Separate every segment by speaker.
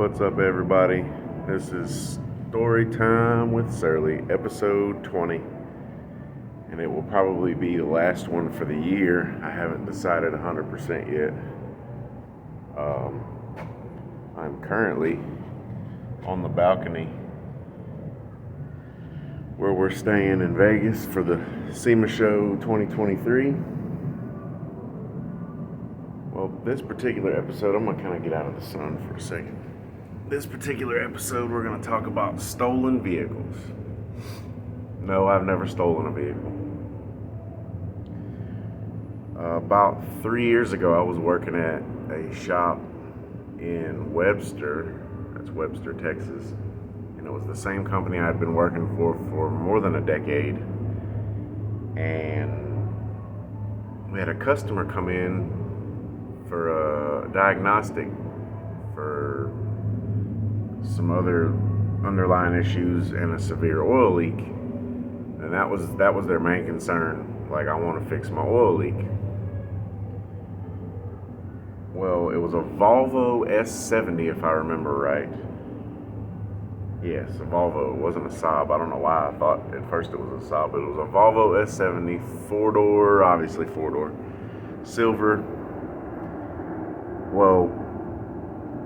Speaker 1: What's up, everybody? This is Story Time with Surly, episode 20, and it will probably be the last one for the year. I haven't decided 100% yet. I'm currently on the balcony where we're staying in Vegas for the SEMA Show 2023. Well, this particular episode, I'm going to kind of get out of the sun for a second. This particular episode, we're going to talk about stolen vehicles. No, I've never stolen a vehicle. About 3 years ago, I was working at a shop in Webster. That's Webster, Texas. And it was the same company I'd been working for more than a decade. And we had a customer come in for a diagnostic for some other underlying issues and a severe oil leak, and that was their main concern. Like, I want to fix my oil leak. Well, it was a Volvo S70, if I remember right. Yes, a Volvo. It wasn't a Saab. I don't know why I thought at first it was a Saab, but it was a Volvo S70, four-door, obviously four-door, silver. Well,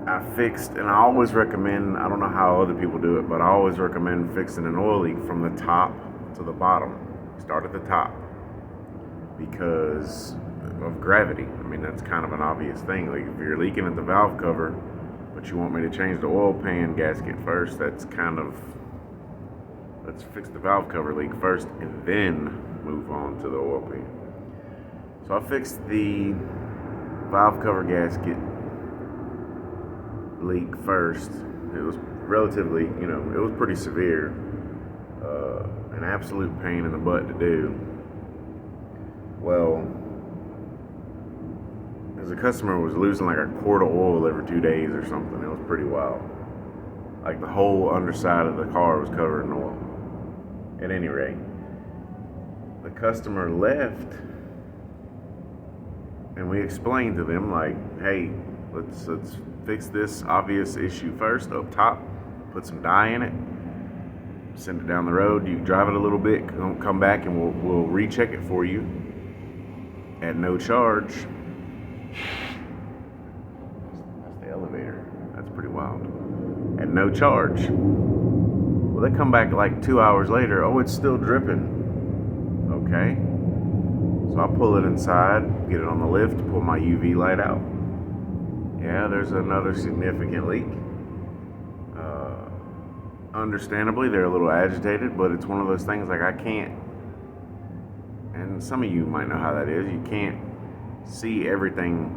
Speaker 1: I fixed, and I always recommend, I don't know how other people do it, but I always recommend fixing an oil leak from the top to the bottom. Start at the top because of gravity. I mean, that's kind of an obvious thing. Like, if you're leaking at the valve cover, but you want me to change the oil pan gasket first, that's kind of, let's fix the valve cover leak first and then move on to the oil pan. So I fixed the valve cover gasket leak first. It was relatively, it was pretty severe. An absolute pain in the butt to do. Well, as a customer was losing like a quart of oil every 2 days or something. It was pretty wild. Like, the whole underside of the car was covered in oil. At any rate, the customer left, and we explained to them, like, hey, let's fix this obvious issue first up top, put some dye in it, send it down the road, you drive it a little bit, come back and we'll recheck it for you at no charge. That's the elevator. That's pretty wild. At no charge. Well, they come back like 2 hours later. Oh, it's still dripping. Okay. So I pull it inside, get it on the lift, pull my UV light out. Yeah, there's another significant leak. Understandably, they're a little agitated, but it's one of those things, like, I can't, and some of you might know how that is, you can't see everything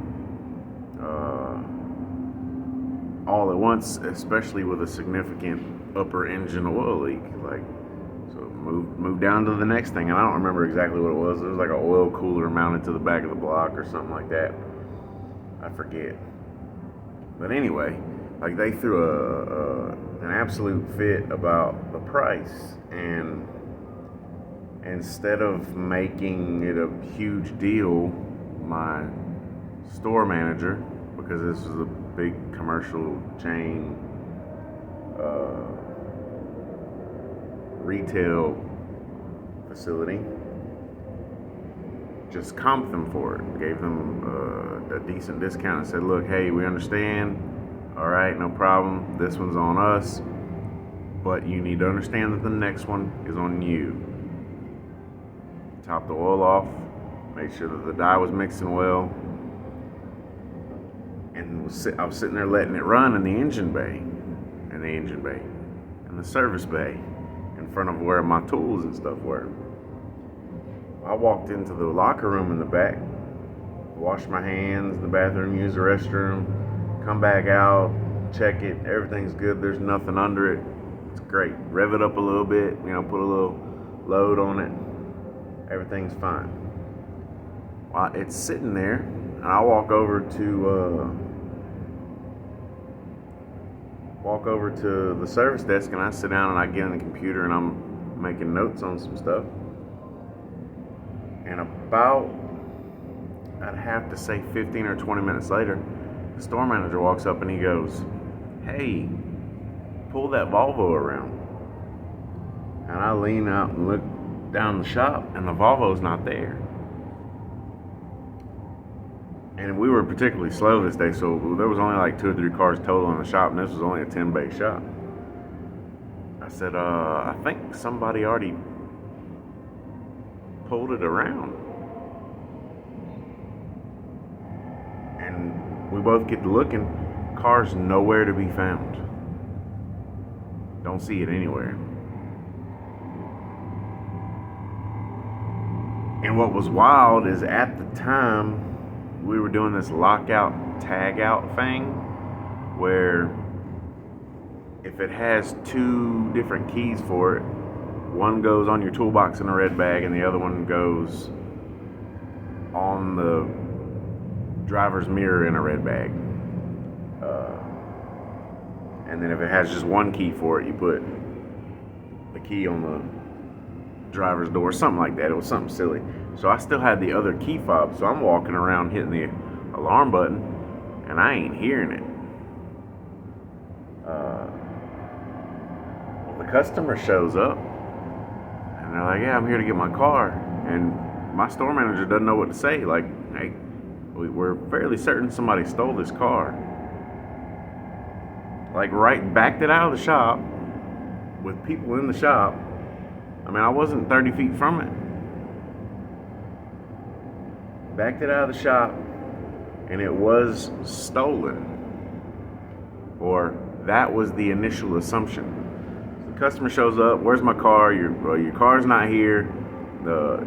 Speaker 1: all at once, especially with a significant upper engine oil leak. Like, so move down to the next thing, and I don't remember exactly what it was. It was like an oil cooler mounted to the back of the block or something like that. I forget. But anyway, like, they threw an absolute fit about the price, and instead of making it a huge deal, my store manager, because this was a big commercial chain retail facility, just comped them for it, gave them a decent discount, and said, look, hey, we understand, all right, no problem, this one's on us, but you need to understand that the next one is on you. Top the oil off, make sure that the dye was mixing well, and I was sitting there letting it run in the engine bay, and the service bay, in front of where my tools and stuff were. I walked into the locker room in the back, washed my hands in the bathroom, used the restroom, come back out, check it, everything's good, there's nothing under it, it's great. Rev it up a little bit, put a little load on it, everything's fine. Well, it's sitting there, and I walk over to the service desk, and I sit down and I get on the computer and I'm making notes on some stuff. And about, I'd have to say 15 or 20 minutes later, the store manager walks up and he goes, hey, pull that Volvo around. And I lean out and look down the shop, and the Volvo's not there. And we were particularly slow this day, so there was only like 2 or 3 cars total in the shop, and this was only a 10-bay shop. I said, I think somebody already pulled it around. And we both get to looking. Car's nowhere to be found. Don't see it anywhere. And what was wild is at the time we were doing this lockout tag out thing where if it has 2 different keys for it, one goes on your toolbox in a red bag and the other one goes on the driver's mirror in a red bag. And then if it has just one key for it, you put the key on the driver's door, something like that. It was something silly. So I still had the other key fob, so I'm walking around hitting the alarm button, and I ain't hearing it. The customer shows up, and they're like, yeah, I'm here to get my car. And my store manager doesn't know what to say. Like, hey, we're fairly certain somebody stole this car. Like, right, backed it out of the shop with people in the shop. I mean, I wasn't 30 feet from it. Backed it out of the shop, and it was stolen. Or that was the initial assumption. The customer shows up, where's my car? Your car's not here. The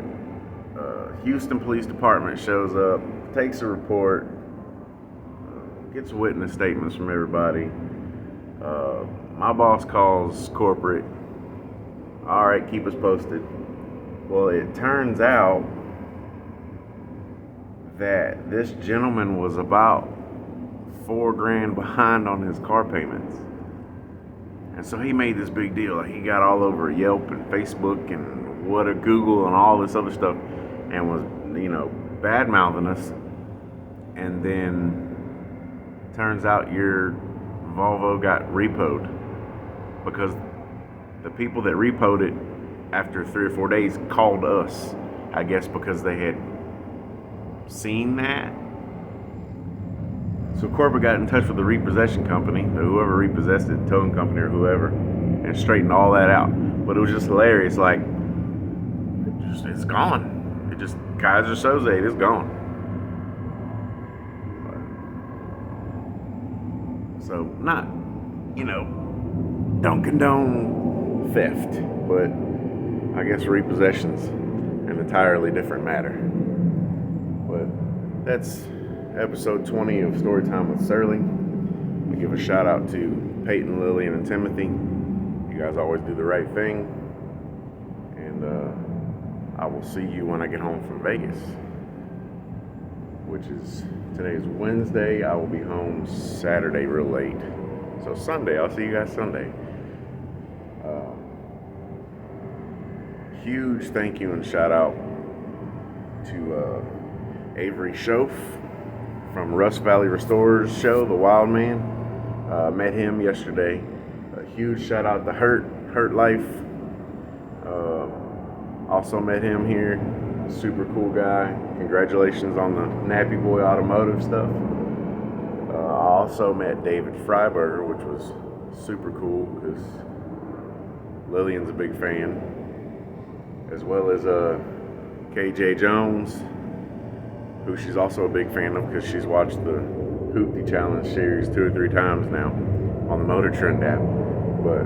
Speaker 1: Houston Police Department shows up, takes a report, gets witness statements from everybody. My boss calls corporate. All right, keep us posted. Well, it turns out that this gentleman was about $4,000 behind on his car payments. And so he made this big deal. Like, he got all over Yelp and Facebook and Google and all this other stuff and was, bad mouthing us. And then turns out your Volvo got repoed because the people that repoed it after 3 or 4 days called us, I guess because they had seen that. So corporate got in touch with the repossession company, whoever repossessed it, towing company or whoever, and straightened all that out. But it was just hilarious. Like, it's gone. It just, Kaiser Soze, it's gone. So not, don't condone theft, but I guess repossession's an entirely different matter. But that's episode 20 of Storytime with Surly. I give a shout out to Peyton, Lillian, and Timothy. You guys always do the right thing. And I will see you when I get home from Vegas, which is, today is Wednesday. I will be home Saturday real late. So Sunday, I'll see you guys Sunday. Huge thank you and shout out to Avery Schoaf from Rust Valley Restorers show, The Wild Man. Met him yesterday. A huge shout out to Hurt Life. Also met him here. Super cool guy. Congratulations on the Nappy Boy Automotive stuff. I also met David Freiberger, which was super cool because Lillian's a big fan, as well as KJ Jones, who she's also a big fan of because she's watched the Hoopty Challenge series 2 or 3 times now on the Motor Trend app. But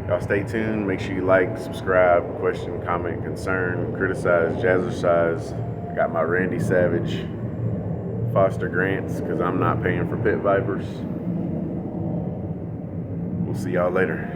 Speaker 1: y'all stay tuned. Make sure you like, subscribe, question, comment, concern, criticize, jazzercise. I got my Randy Savage Foster grants because I'm not paying for Pit Vipers. We'll see y'all later.